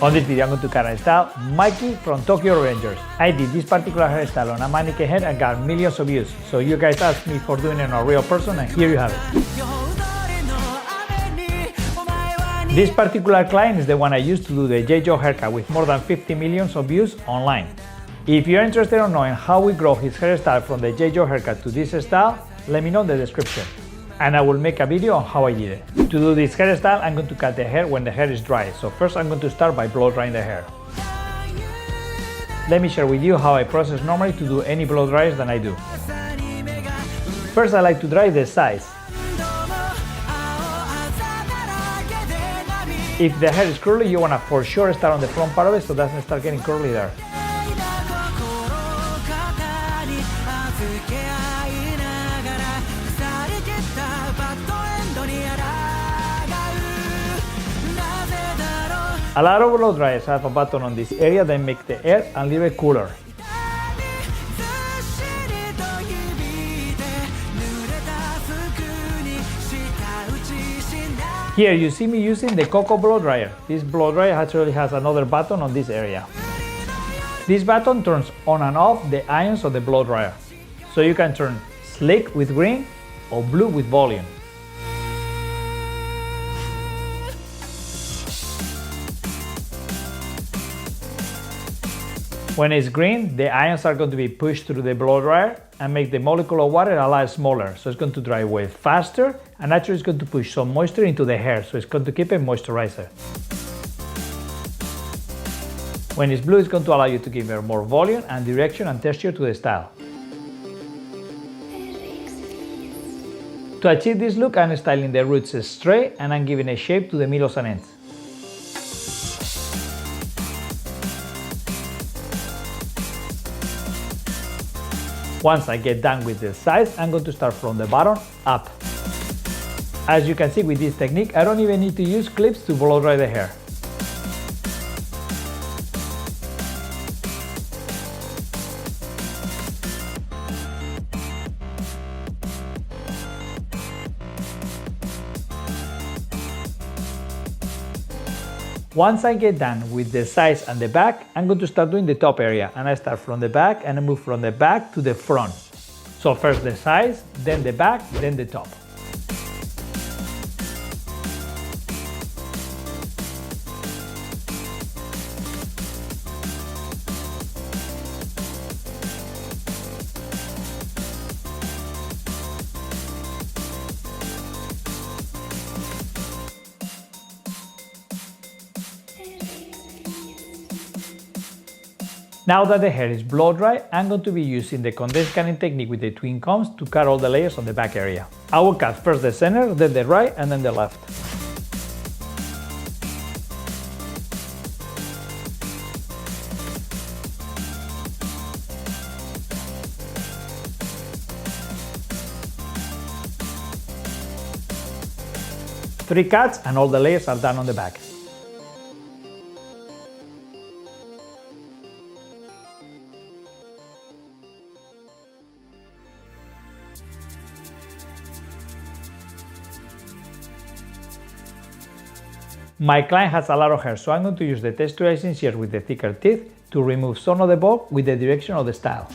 On this video I'm going to cut and style Mikey from Tokyo Rangers. I did this particular hairstyle on a mannequin head and got millions of views. So you guys asked me for doing it on a real person and here you have it. This particular client is the one I used to do the J-Joe haircut with more than 50 millions of views online. If you're interested in knowing how we grow his hairstyle from the J-Joe haircut to this style, let me know in the description. And I will make a video on how I did it. To do this hairstyle, I'm going to cut the hair when the hair is dry. So first I'm going to start by blow drying the hair. Let me share with you how I process normally to do any blow dryers that I do. First I like to dry the sides. If the hair is curly, you want to for sure start on the front part of it so it doesn't start getting curly there. A lot of blow dryers have a button on this area that makes the air a little bit cooler. Here you see me using the Cocco blow dryer. This blow dryer actually has another button on this area. This button turns on and off the ions of the blow dryer. So you can turn slick with green or blue with volume. When it's green, the ions are going to be pushed through the blow dryer and make the molecule of water a lot smaller. So it's going to dry way faster and actually it's going to push some moisture into the hair. So it's going to keep it moisturizer. When it's blue, it's going to allow you to give it more volume and direction and texture to the style. To achieve this look, I'm styling the roots straight and I'm giving a shape to the middles and ends. Once I get done with the sides, I'm going to start from the bottom up. As you can see with this technique, I don't even need to use clips to blow dry the hair. Once I get done with the sides and the back, I'm going to start doing the top area. And I start from the back and I move from the back to the front. So first the sides, then the back, then the top. Now that the hair is blow dry, I'm going to be using the condensed cutting technique with the twin combs to cut all the layers on the back area. I will cut first the center, then the right, and then the left. Three cuts and all the layers are done on the back. My client has a lot of hair, so I'm going to use the texturizing shears with the thicker teeth to remove some of the bulk with the direction of the style.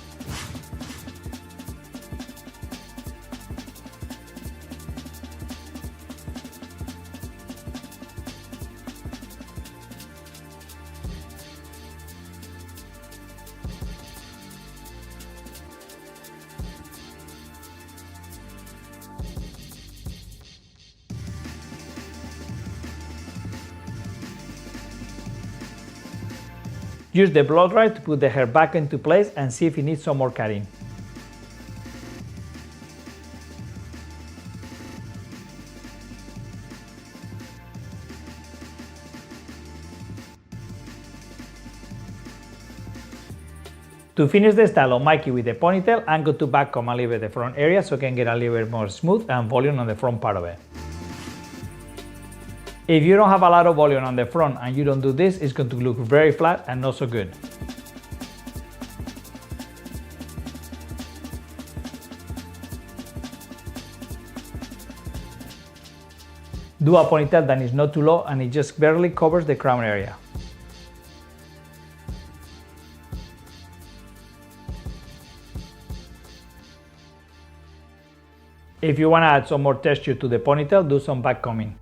Use the blow dryer to put the hair back into place and see if it needs some more cutting. To finish the style on Mikey with the ponytail, I'm going to back comb a little bit the front area so I can get a little bit more smooth and volume on the front part of it. If you don't have a lot of volume on the front and you don't do this, it's going to look very flat and not so good. Do a ponytail that is not too low and it just barely covers the crown area. If you want to add some more texture to the ponytail, do some backcombing.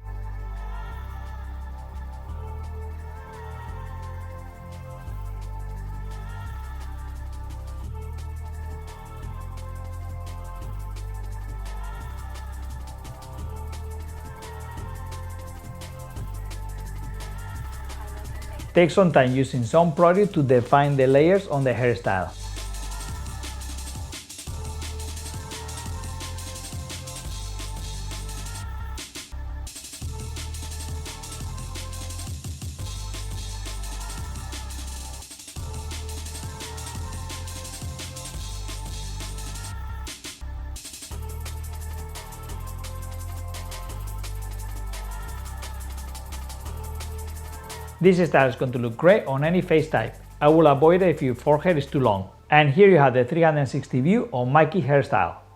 Take some time using some product to define the layers on the hairstyle. This style is going to look great on any face type. I will avoid it if your forehead is too long. And here you have the 360 view on Mikey hairstyle.